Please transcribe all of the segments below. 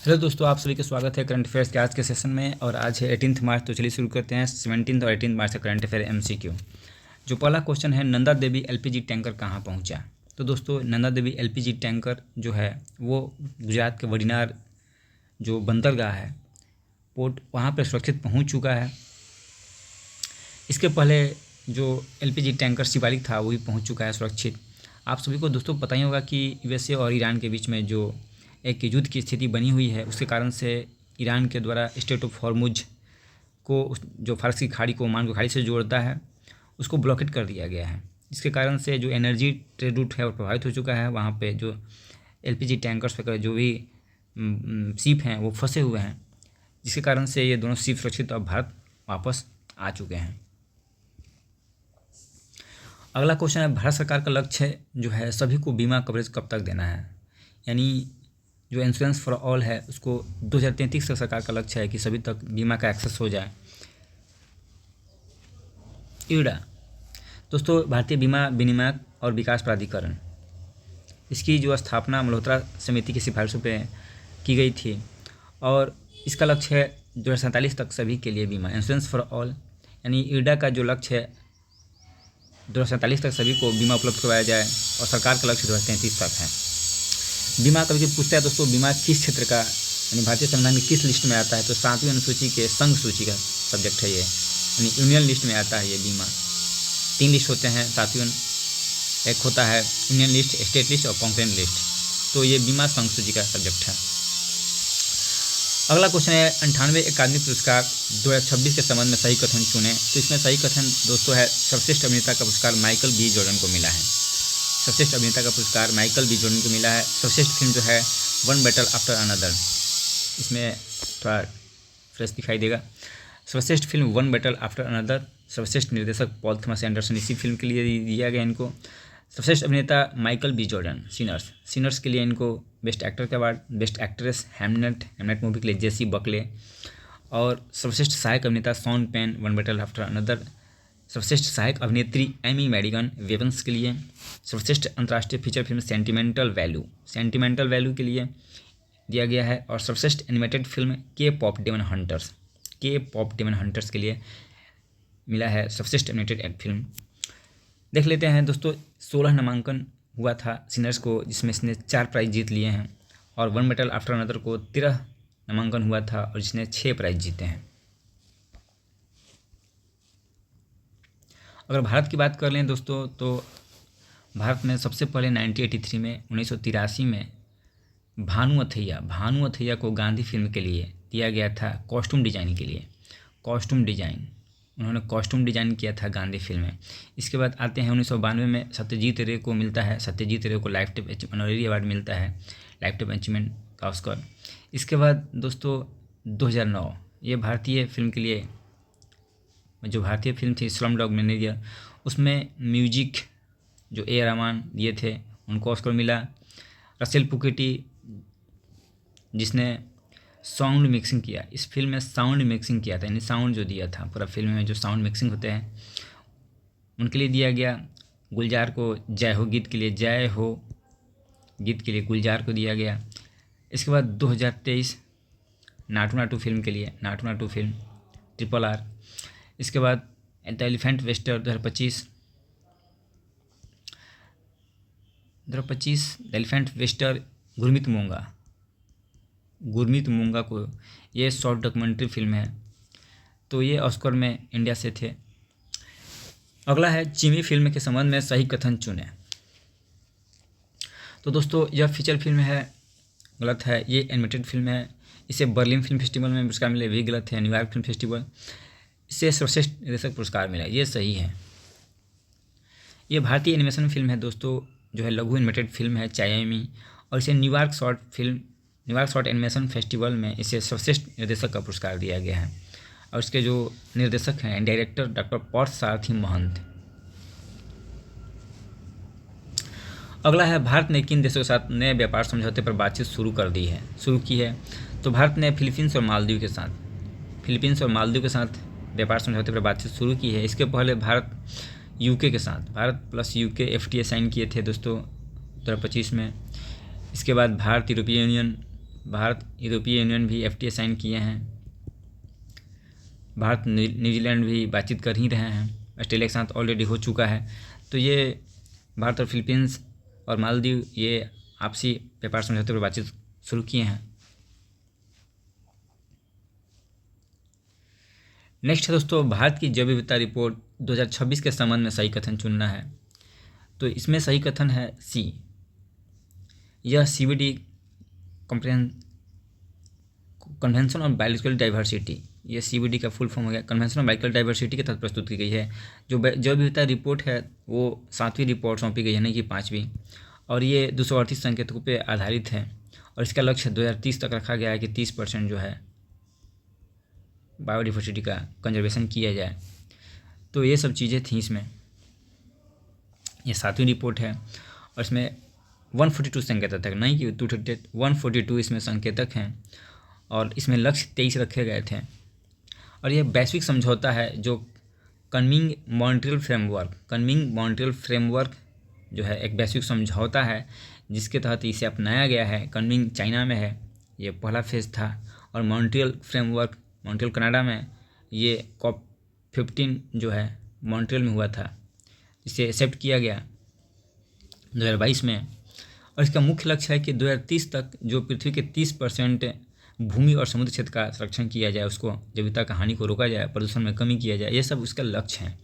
Hello दोस्तों, आप सभी का स्वागत है करंट अफेयर्स के आज के सेशन में। और आज है 18 मार्च। तो चलिए शुरू करते हैं 17 और 18 मार्च का करंट अफेयर MCQ। जो पहला क्वेश्चन है, नंदा देवी LPG टैंकर कहाँ पहुँचा। तो दोस्तों, नंदा देवी LPG टैंकर जो है वो गुजरात के वडीनार जो बंदरगाह है, पोर्ट, वहाँ पर सुरक्षित पहुँच चुका है। इसके पहले जो LPG टैंकर शिवालिक था वो भी पहुँच चुका है सुरक्षित। आप सभी को दोस्तों पता ही होगा कि USA और ईरान के बीच में जो एक युद्ध की स्थिति बनी हुई है, उसके कारण से ईरान के द्वारा स्ट्रेट ऑफ हॉर्मुज को, जो फारस की खाड़ी को ओमान की खाड़ी से जोड़ता है, उसको ब्लॉकेट कर दिया गया है। इसके कारण से जो एनर्जी ट्रेड रूट है वो प्रभावित हो चुका है। वहाँ पे जो LPG टैंकर्स वगैरह जो भी शिप हैं वो फंसे हुए हैं, जिसके कारण से ये दोनों शिप सुरक्षित और भारत वापस आ चुके हैं। अगला क्वेश्चन है, भारत सरकार का लक्ष्य जो है सभी को बीमा कवरेज कब तक देना है। यानी जो इंश्योरेंस फॉर ऑल है उसको 2033 तक सरकार का लक्ष्य है कि सभी तक बीमा का एक्सेस हो जाए। IRDA दोस्तों, भारतीय बीमा विनियामक और विकास प्राधिकरण, इसकी जो स्थापना मल्होत्रा समिति की सिफारिशों पे की गई थी और इसका लक्ष्य है 2047 तक सभी के लिए बीमा, इंश्योरेंस फॉर ऑल। यानी IRDA का जो लक्ष्य है 2047 तक सभी को बीमा उपलब्ध करवाया जाए और सरकार का लक्ष्य 2033 तक है। बीमा कभी पूछता है दोस्तों, बीमा किस क्षेत्र का, यानी भारतीय संविधान में किस लिस्ट में आता है। तो 7वीं अनुसूची के संघ सूची का सब्जेक्ट है ये, यानी यूनियन लिस्ट में आता है ये बीमा। 3 लिस्ट होते हैं 7वीं, एक होता है यूनियन लिस्ट, स्टेट लिस्ट और कॉन्करेंट लिस्ट। तो ये बीमा संघ सूची का सब्जेक्ट है। अगला क्वेश्चन है, 98वें अकादमी पुरस्कार 2026 के संबंध में सही कथन चुने। तो इसमें सही कथन दोस्तों है, सर्वश्रेष्ठ अभिनेता का पुरस्कार माइकल B. जॉर्डन को मिला है। सर्वश्रेष्ठ अभिनेता का पुरस्कार माइकल B. जॉर्डन को मिला है। सर्वश्रेष्ठ फिल्म जो है वन बैटल आफ्टर अनदर, इसमें थोड़ा फ्रेश दिखाई देगा। सर्वश्रेष्ठ film one Battle After Another. सर्वश्रेष्ठ निर्देशक पॉल थॉमस एंडरसन, इसी फिल्म के लिए दिया गया इनको। सर्वश्रेष्ठ अभिनेता माइकल B. जॉर्डन, सिनर्स के लिए इनको बेस्ट एक्टर का award. Best actress Hamnet movie के लिए जेसी बकले। और सर्वश्रेष्ठ सहायक अभिनेता Sean Penn, One Battle After Another. सर्वश्रेष्ठ सहायक अभिनेत्री एमी मैडिगन, वेवंस के लिए। सर्वश्रेष्ठ अंतर्राष्ट्रीय फीचर फिल्म सेंटिमेंटल वैल्यू के लिए दिया गया है। और सर्वश्रेष्ठ एनिमेटेड फिल्म के पॉप डेमन हंटर्स के लिए मिला है सर्वश्रेष्ठ एनिमेटेड फिल्म। देख लेते हैं दोस्तों, 16 नामांकन हुआ था सिनर्स को, जिसमें इसने 4 प्राइज जीत लिए हैं। और वन बैटल आफ्टर अनदर को 13 नामांकन हुआ था और जिसने 6 प्राइज जीते हैं। अगर भारत की बात कर लें दोस्तों, तो भारत में सबसे पहले 1983 में भानु अथैया को गांधी फिल्म के लिए दिया गया था कॉस्ट्यूम डिजाइन के लिए। उन्होंने कॉस्ट्यूम डिजाइन किया था गांधी फिल्म में। इसके बाद आते हैं 1992 में सत्यजीत रे को लाइफ टाइम ऑनरेरी अवार्ड मिलता है, लाइफ टाइम अचीवमेंट का ऑस्कर। इसके बाद दोस्तों 2009, ये भारतीय फिल्म के लिए, जो भारतीय फिल्म थी स्लम डॉग मिलियनेयर, उसमें म्यूजिक जो A. रहमान दिए थे उनको ऑस्कर मिला। रसेल पुकेटी, जिसने साउंड मिक्सिंग किया, इस फिल्म में साउंड मिक्सिंग किया था, यानी साउंड जो दिया था पूरा फिल्म में, जो साउंड मिक्सिंग होते हैं उनके लिए दिया गया। गुलजार को जय हो गीत के लिए गुलजार को दिया गया। इसके बाद 2023 नाटू फिल्म के लिए, नाटू फिल्म RRR। इसके बाद the elephant Wester 2025 the elephant Wester Gurmeet मूंगा को, ये शॉर्ट डॉक्यूमेंट्री फिल्म है, तो ये ऑस्कर में इंडिया से थे। अगला है, चिमी फिल्म के संबंध में सही कथन चुने। तो दोस्तों, यह फीचर फिल्म है, गलत है। ये एनिमेटेड फिल्म है, इसे बर्लिन फिल्म फेस्टिवल में पुरस्कार मिले, भी गलत है। न्यूयॉर्क फिल्म फेस्टिवल, इसे सर्वश्रेष्ठ निर्देशक पुरस्कार मिला, ये सही है। ये भारतीय एनिमेशन फिल्म है दोस्तों, जो है लघु एनिमेटेड फिल्म है चायामी, और इसे न्यूयॉर्क शॉर्ट एनिमेशन फेस्टिवल में इसे सर्वश्रेष्ठ निर्देशक का पुरस्कार दिया गया है। और इसके जो निर्देशक हैं, डायरेक्टर डॉक्टर पार्थ सारथी महंत। अगला है, भारत ने किन देशों के साथ नए व्यापार समझौते पर बातचीत शुरू की है। तो भारत ने फिलीपींस और मालदीव के साथ व्यापार समझौते पर बातचीत शुरू की है। इसके पहले Bharat plus UK FTA sign किए थे दोस्तों 2025 में। इसके बाद भारत यूरोपीय यूनियन भारत यूरोपीय यूनियन भी FTA साइन किए हैं। भारत न्यूजीलैंड भी बातचीत कर ही रहे हैं, ऑस्ट्रेलिया के साथ ऑलरेडी हो चुका है। तो ये भारत और फिलीपींस और मालदीव ये आपसी व्यापार समझौते पर बातचीत शुरू किए हैं। नेक्स्ट है दोस्तों भारत की जैव विविधता रिपोर्ट 2026 के संबंध में सही कथन चुनना है। तो इसमें सही कथन है सी। यह CBD convention on biological diversity, ये CBD का फुल फॉर्म हो गया, कन्वेंशन ऑन बायोलॉजिकल डाइवर्सिटी के तहत प्रस्तुत की गई है। जो जैव विविधता रिपोर्ट है वो 7वीं रिपोर्ट सौंपी गई है, नहीं कि 5वीं, और ये 238 संकेतकों पर आधारित है। और इसका लक्ष्य 2030 तक रखा गया है कि 30% जो है बायोडाइवर्सिटी का कंजर्वेशन किया जाए। तो ये सब चीज़ें थी इसमें। ये 7वीं रिपोर्ट है और इसमें 142 संकेतक है, नहीं कि 238, 142 इसमें संकेतक हैं और इसमें लक्ष्य 23 रखे गए थे। और ये वैश्विक समझौता है जो कन्मिंग मॉन्ट्रियल फ्रेमवर्क जो है एक वैश्विक समझौता है जिसके तहत इसे अपनाया गया है। कन्मिंग चाइना में है, ये पहला फेज़ था, और मॉन्ट्रियल फ्रेमवर्क मॉन्ट्रियल कनाडा में, ये COP15 जो है मॉन्ट्रियल में हुआ था, इसे एक्सेप्ट किया गया 2022 में। और इसका मुख्य लक्ष्य है कि 2030 तक जो पृथ्वी के 30% भूमि और समुद्र क्षेत्र का संरक्षण किया जाए, उसको जैव विविधता का हानि को रोका जाए, प्रदूषण में कमी किया जाए, ये सब उसका लक्ष्य है।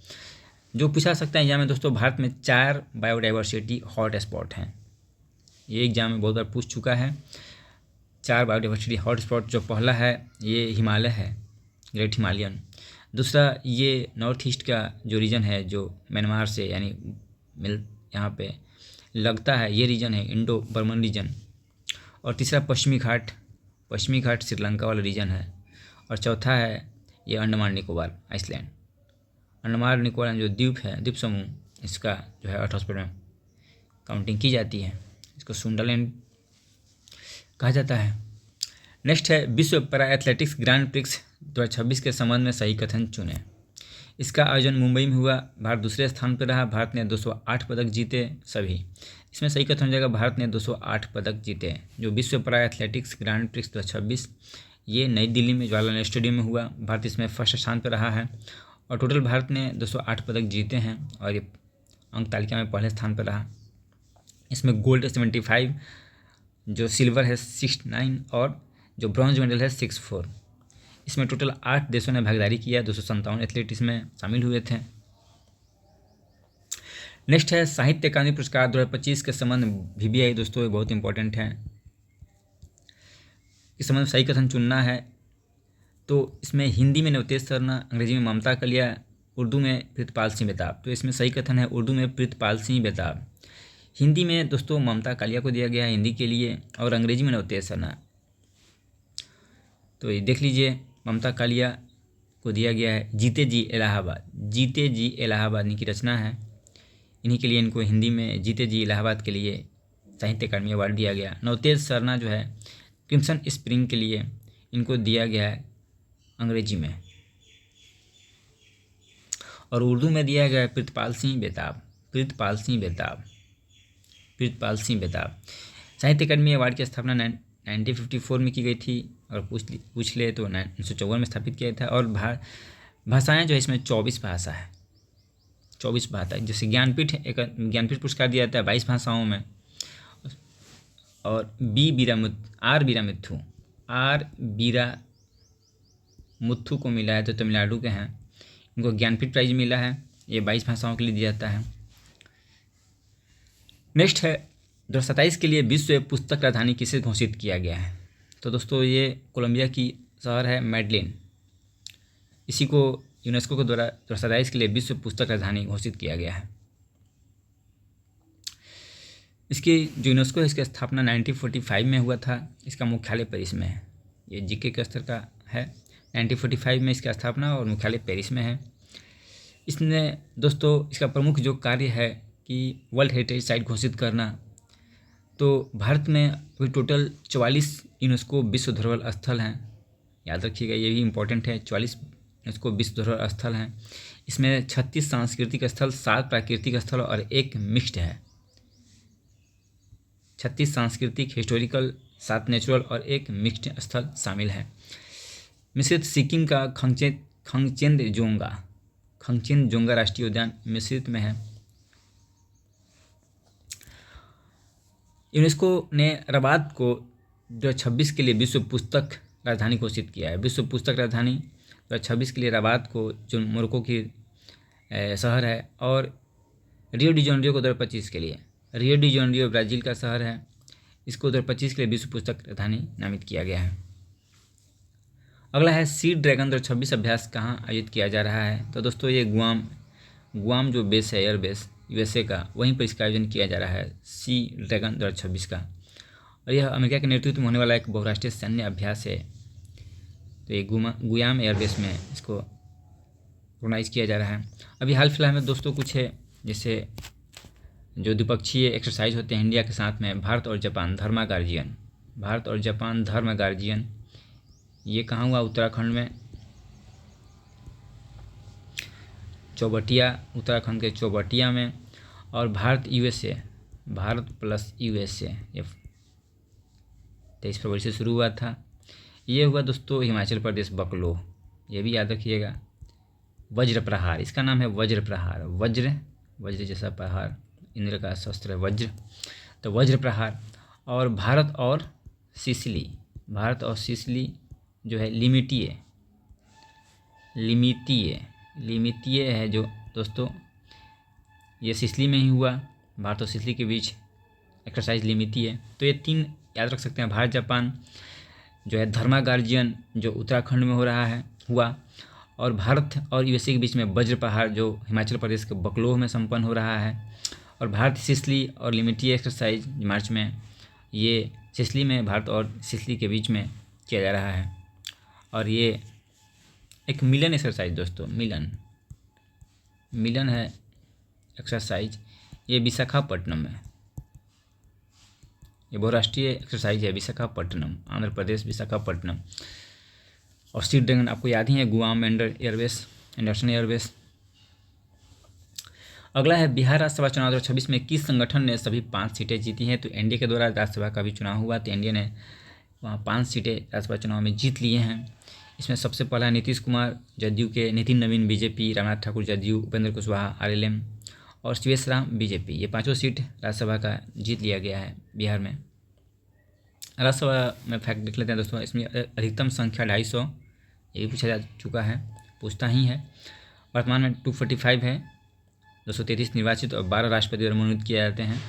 जो पूछा सकता है एग्जाम में दोस्तों, भारत में 4 बायोडाइवर्सिटी हॉट स्पॉट हैं। ये एग्जाम में बहुत बार पूछ चुका है। 4 बायोडाइवर्सिटी हॉट स्पॉट, जो पहला है ये हिमालय है, ग्रेट हिमालयन। दूसरा ये नॉर्थ ईस्ट का जो रीजन है, जो म्यांमार से यानी यहाँ पे लगता है, ये रीजन है इंडो बर्मन रीजन। और तीसरा पश्चिमी घाट श्रीलंका वाला रीजन है। और चौथा है ये अंडमान निकोबार आइसलैंड। अंडमान निकोबार जो द्वीप है, द्वीप समूह, इसका जो है 8 हॉट स्पॉट में काउंटिंग की जाती है। इसको सुंडरलैंड कहा जाता है। नेक्स्ट है विश्व पैरा एथलेटिक्स ग्रैंड प्रिक्स 2026 के संबंध में सही कथन चुने। इसका आयोजन मुंबई में हुआ। भारत दूसरे स्थान पर रहा। भारत ने 208 पदक जीते सभी। इसमें सही कथन हो जाएगा भारत ने 208 पदक जीते। जो विश्व पैरा एथलेटिक्स ग्रैंड प्रिक्स 2026 ये नई दिल्ली में जवाहरलाल नेहरू स्टेडियम में हुआ। भारत इसमें फर्स्ट स्थान पर रहा है और टोटल भारत ने 208 पदक जीते हैं और ये अंक तालिका में पहले स्थान पर रहा। इसमें गोल्ड 75, जो सिल्वर है 69 और जो ब्रॉन्ज मेडल है 64। इसमें टोटल 8 देशों ने भागीदारी किया। 257 एथलीट इसमें शामिल हुए थे। नेक्स्ट है साहित्य अकादमी पुरस्कार 2025 के संबंध VBI दोस्तों, ये बहुत इंपॉर्टेंट है। इस संबंध में सही कथन चुनना है। तो इसमें हिंदी में नवतेज सरना, अंग्रेजी में ममता कालिया, उर्दू में प्रीतपाल सिंह बेताब। तो इसमें सही कथन है उर्दू में प्रीतपाल सिंह बेताब। हिंदी में दोस्तों ममता कालिया को दिया गया है हिंदी के लिए, और अंग्रेजी में नवतेज सरना। तो ये देख लीजिए, ममता कालिया को दिया गया है जीते जी इलाहाबाद। जीते जी इलाहाबाद इनकी रचना है। इन्हीं के लिए इनको हिंदी में जीते जी इलाहाबाद के लिए साहित्य अकादमी अवार्ड दिया गया। नवतेज सरना जो है क्रिम्सन स्प्रिंग के लिए इनको दिया गया है अंग्रेजी में, और उर्दू में दिया गया है प्रीतपाल सिंह बेताब। साहित्य अकादमी अवार्ड की स्थापना 1954 में की गई थी, और पूछ ले तो 1954 में स्थापित किया था। और भाषाएं जो है इसमें 24 भाषा है, 24 भाषा। जैसे ज्ञानपीठ पुरस्कार दिया जाता है 22 भाषाओं में। और आर बीरा मुथु को मिला है, तो तमिलनाडु के हैं, इनको ज्ञानपीठ प्राइज मिला है। ये 22 भाषाओं के लिए दिया जाता है। नेक्स्ट है 2027 के लिए विश्व पुस्तक राजधानी किसे घोषित किया गया है। तो दोस्तों ये कोलंबिया की शहर है मेडलिन। इसी को यूनेस्को के द्वारा 2027 के लिए विश्व पुस्तक राजधानी घोषित किया गया है। इसकी जो यूनेस्को है, इसकी स्थापना 1945 में हुआ था। इसका मुख्यालय पेरिस में है। ये जीके के स्तर का है। 1945 में इसका स्थापना और मुख्यालय पेरिस में है। इसने दोस्तों इसका प्रमुख जो कार्य है कि वर्ल्ड हेरिटेज साइट घोषित करना। तो भारत में अभी टोटल 44 यूनेस्को विश्व धरोहर स्थल हैं। याद रखिएगा, ये भी इम्पोर्टेंट है। 44 यूनेस्को विश्व धरोहर स्थल हैं। इसमें 36 सांस्कृतिक स्थल, 7 प्राकृतिक स्थल और 1 मिक्स्ड है। 36 सांस्कृतिक हिस्टोरिकल 7 नेचुरल और 1 मिक्स्ड स्थल शामिल है। मिश्रित सिक्किम का खंगचेनजोंगा राष्ट्रीय उद्यान मिश्रित में है। यूनेस्को ने रबात को 2026 के लिए विश्व पुस्तक राजधानी घोषित किया है। विश्व पुस्तक राजधानी 2026 के लिए रबात को, जो मोरक्को की शहर है, और रियो डी जेनेरियो को 2025 के लिए, रियो डी जेनेरियो ब्राज़ील का शहर है, इसको 2025 के लिए विश्व पुस्तक राजधानी नामित किया गया है। अगला है सी ड्रैगन 2026 अभ्यास कहाँ आयोजित किया जा रहा है। तो दोस्तों ये गुआम जो बेस है, एयरबेस यूएसए का, वहीं पर इसका आयोजन किया जा रहा है, सी ड्रैगन 2026 का। और यह अमेरिका के नेतृत्व में होने वाला एक बहुराष्ट्रीय सैन्य अभ्यास है। तो ये गुयाम एयरबेस में इसको ऑर्गेनाइज किया जा रहा है। अभी हाल फिलहाल में दोस्तों कुछ है, जैसे जो द्विपक्षीय एक्सरसाइज होते हैं इंडिया के साथ में, भारत और जापान धर्म गार्जियन, ये कहाँ हुआ? उत्तराखंड में, उत्तराखंड के चौबटिया में। और भारत प्लस यूएसए, ये 23 फरवरी से शुरू हुआ था। ये हुआ दोस्तों हिमाचल प्रदेश बकलो, ये भी याद रखिएगा। वज्र प्रहार, इसका नाम है वज्र प्रहार, वज्र जैसा प्रहार, इंद्र का शस्त्र है वज्र, तो वज्र प्रहार। और भारत और सिसिली जो है लिमिटिए है जो दोस्तों, ये सिसिली में ही हुआ, भारत और सिसिली के बीच एक्सरसाइज लिमिटिए। तो ये 3 याद रख सकते हैं। भारत जापान जो है धर्मा गार्जियन जो उत्तराखंड में हुआ, और भारत और यूएसए के बीच में वज्र प्रहार जो हिमाचल प्रदेश के बकलोह में संपन्न हो रहा है। और भारत सिसिली और लिमिटिए एक्सरसाइज मार्च में, ये सिसिली में भारत और सिसिली के बीच में किया जा रहा है। और ये एक मिलन एक्सरसाइज दोस्तों, मिलन है एक्सरसाइज, ये विशाखापट्टनम में, ये बहुराष्ट्रीय एक्सरसाइज है, विशाखापट्टनम, आंध्र प्रदेश, विशाखापट्टनम। और सी ड्रैगन आपको याद ही है, गुआम एंडरसन एयरबेस। अगला है बिहार राज्यसभा चुनाव 2026 में किस संगठन ने सभी 5 सीटें जीती हैं। तो एनडीए के द्वारा राज्यसभा का भी चुनाव हुआ, तो एनडीए ने वहाँ 5 सीटें राज्यसभा चुनाव में जीत लिए हैं। इसमें सबसे पहला नीतीश कुमार जदयू के, नितिन नवीन बीजेपी, रामनाथ ठाकुर जदयू, उपेंद्र कुशवाहा आरएलएम और शिवेश राम बीजेपी, ये 5 सीट राज्यसभा का जीत लिया गया है बिहार में। राज्यसभा में फैक्ट देख लेते हैं दोस्तों, इसमें अधिकतम संख्या 250, ये भी पूछा जा चुका है, पूछता ही है। वर्तमान में 245 है, 233 निर्वाचित और 12 राष्ट्रपति द्वारा मनोनीत किए जाते हैं।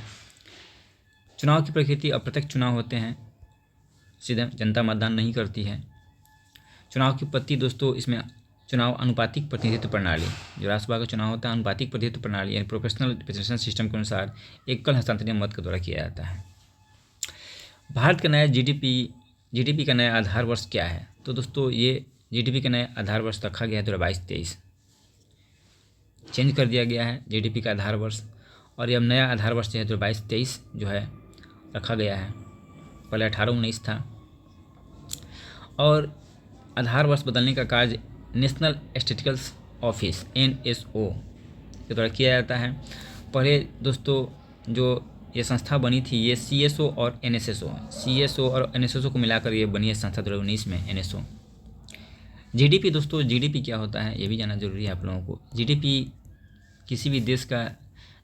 चुनाव की प्रकृति अप्रत्यक्ष चुनाव होते हैं, सीधे जनता मतदान नहीं करती है। चुनाव की पद्धति दोस्तों, इसमें चुनाव अनुपातिक प्रतिनिधित्व प्रणाली, जो राज्यसभा का चुनाव होता है अनुपातिक प्रतिनिधित्व प्रणाली यानी प्रोपोर्शनल रिप्रेजेंटेशन सिस्टम के अनुसार एकल हस्तांतरणीय मत के द्वारा किया जाता है। भारत का नया जीडीपी का नया आधार वर्ष क्या है। तो दोस्तों ये जीडीपी का नया आधार वर्ष रखा गया है 2022-23, चेंज कर दिया गया है जीडीपी का आधार वर्ष। और ये अब नया आधार वर्ष जो है 2022-23 जो है रखा गया है, पहले 18-19 था। और आधार वर्ष बदलने का कार्य नेशनल स्टैटिस्टिकल ऑफिस NSO के द्वारा किया जाता है। पहले दोस्तों जो ये संस्था बनी थी, ये CSO और NSSO को मिलाकर ये बनी है संस्था 2019 में NSO। जीडीपी दोस्तों, जीडीपी क्या होता है ये भी जानना जरूरी है आप लोगों को। जीडीपी किसी भी देश का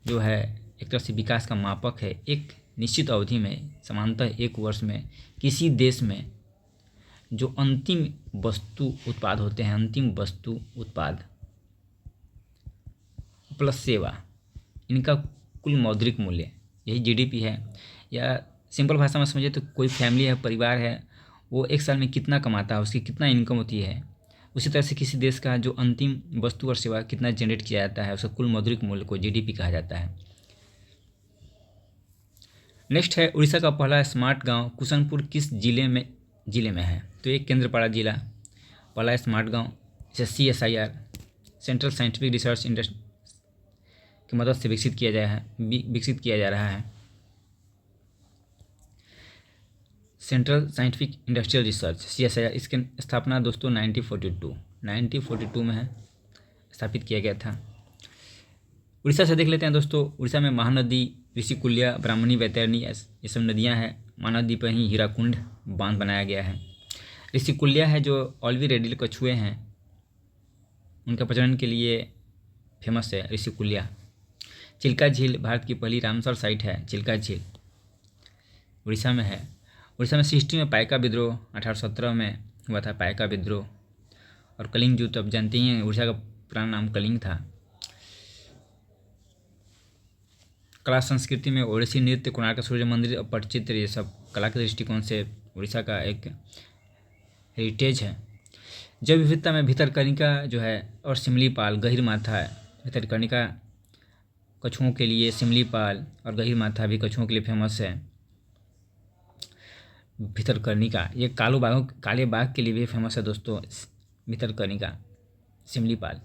जो है एक तरह से विकास का मापक है। एक निश्चित अवधि में, सामान्यतः 1 वर्ष में, किसी देश में जो अंतिम वस्तु उत्पाद होते हैं, अंतिम वस्तु उत्पाद प्लस सेवा, इनका कुल मौद्रिक मूल्य, यही जीडीपी है। या सिंपल भाषा में समझिए तो कोई फैमिली है, परिवार है, वो 1 साल में कितना कमाता है, उसकी कितना इनकम होती है, उसी तरह से किसी देश का जो अंतिम वस्तु और सेवा कितना जनरेट किया जाता है, उसका कुल मौद्रिक मूल्य को जीडीपी कहा जाता है। नेक्स्ट है उड़ीसा का पहला स्मार्ट गांव कुशनपुर किस जिले में है। तो एक केंद्रपाड़ा जिला, पहला स्मार्ट गांव, इसे CSIR central scientific research industry की मदद से विकसित किया जा रहा है। Central scientific industrial research CSIR, इसकी स्थापना दोस्तों 1942 में है, स्थापित किया गया था। उड़ीसा से देख लेते हैं दोस्तों। उड़ीसा में महानदी, ऋषिकुल्या, ब्राह्मणी, वैतरणी, ये सब नदियाँ हैं। महानदी पर ही हीराकुंड बांध बनाया गया है। ऋषिकुल्या है जो ऑलिव रेडियल कछुए हैं उनका प्रजनन के लिए फेमस है ऋषिकुल्या। चिल्का झील भारत की पहली रामसर साइट है। चिल्का झील उड़ीसा में है। उड़ीसा में सृष्टि में पाइका विद्रोह 1817 में हुआ था, पाइका विद्रोह। और कलिंग युद्ध, अब जानते ही हैं उड़ीसा का पुराना नाम कलिंग था। कला संस्कृति में ओडिसी नृत्य, कोणार्क सूर्य मंदिर और पटचित्र, ये सब कला के दृष्टिकोण से उड़ीसा का एक हेरिटेज है। जैव विविधता में भितरकनिका जो है और सिमलीपाल, गहीर माथा है। भितरकनिका कछुओं के लिए, सिमलीपाल और गहीर माथा भी कछुओं के लिए फेमस है। भितरकनिका ये काले बाघ के लिए भी फेमस है दोस्तों। भितरकनिका, सिमलीपाल,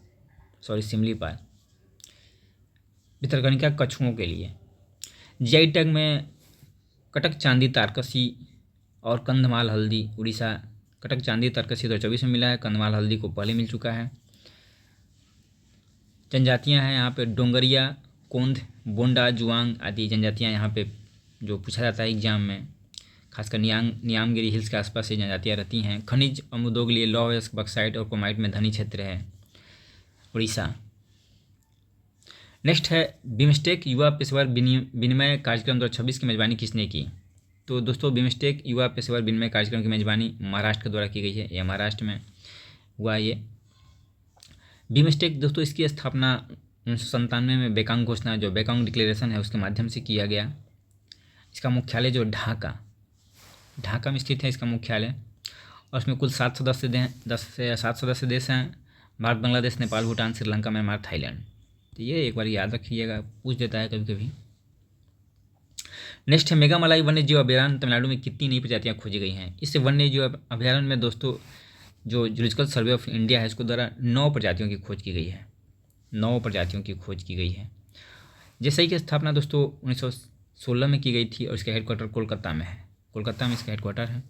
भितरकनिका कछुओं के लिए। जीआई टैग में कटक चांदी तारकसी और कंधमाल हल्दी, उड़ीसा। कटक चांदी तारकसी 2024 में मिला है, कंधमाल हल्दी को पहले मिल चुका है। जनजातियां हैं यहाँ पे डोंगरिया, कोंध, बोंडा, जुआंग आदि जनजातियां यहाँ पे जो पूछा जाता है एग्जाम में, खासकर नियामगिरी हिल्स के आसपास ये जनजातियाँ रहती हैं। खनिज अमुदों के लिए लौह, बक्साइट और क्रोमाइट में धनी क्षेत्र है उड़ीसा। नेक्स्ट है बिमस्टेक युवा पेशेवर विनिमय कार्यक्रम 2026 की मेजबानी किसने की? तो दोस्तों बिमस्टेक युवा पेशेवर विनिमय कार्यक्रम की मेजबानी महाराष्ट्र के द्वारा की गई है। यह महाराष्ट्र में हुआ ये बिमस्टेक। दोस्तों इसकी स्थापना 1997 में बेकांग घोषणा, जो बेकांग डिक्लेरेशन है, उसके माध्यम से किया गया। इसका मुख्यालय जो ढाका में स्थित है इसका मुख्यालय। और उसमें कुल 7 सदस्य देश हैं। Bharat, Bangladesh, Nepal, Bhutan, Sri Lanka, Myanmar, Thailand. तो ये एक बार याद रखिएगा, पूछ देता है कभी कभी। नेक्स्ट है मेघामलाई वन्य जीव अभयारण्य तमिलनाडु में कितनी नई प्रजातियां खोजी गई हैं? इस वन्य जीव अभयारण्य में दोस्तों जो जूलॉजिकल सर्वे ऑफ इंडिया है इसको द्वारा 9 प्रजातियों की खोज की गई है। 9 प्रजातियों की खोज की गई है। जैसे ही की स्थापना दोस्तों 1916 में की गई थी और इसका हेडक्वार्टर कोलकाता में है। कोलकाता में इसका हेडक्वार्टर है।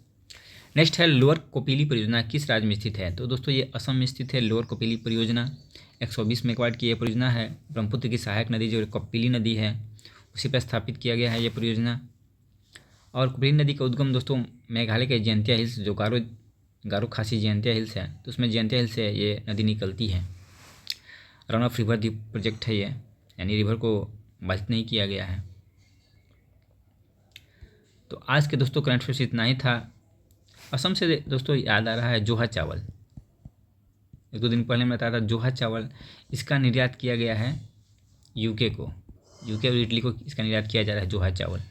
नेक्स्ट है लोअर कोपिली परियोजना किस राज्य में स्थित है? तो दोस्तों ये असम में स्थित है। लोअर कोपिली परियोजना 120 मेगावाट की यह परियोजना है। ब्रह्मपुत्र की सहायक नदी जो कपिली नदी है उसी पर स्थापित किया गया है ये परियोजना। और कपिली नदी का उद्गम दोस्तों मेघालय के जयंतिया हिल्स, जो गारो खासी जयंतिया हिल्स है, तो उसमें जयंतिया हिल्स से ये नदी निकलती है। रन ऑफ रिवर द्वीप प्रोजेक्ट है ये, यानी रिवर को बाधित नहीं किया गया है। तो आज के दोस्तों करंट अफेयर्स इतना ही था। असम से दोस्तों याद आ रहा है जोहा चावल, 1-2 दिन पहले मैं बताया था जोहा चावल, इसका निर्यात किया गया है यूके और इटली को इसका निर्यात किया जा रहा है जोहा चावल।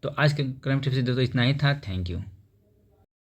तो आज के करंट अफेयर्स दोस्तों इतना ही था। Thank you.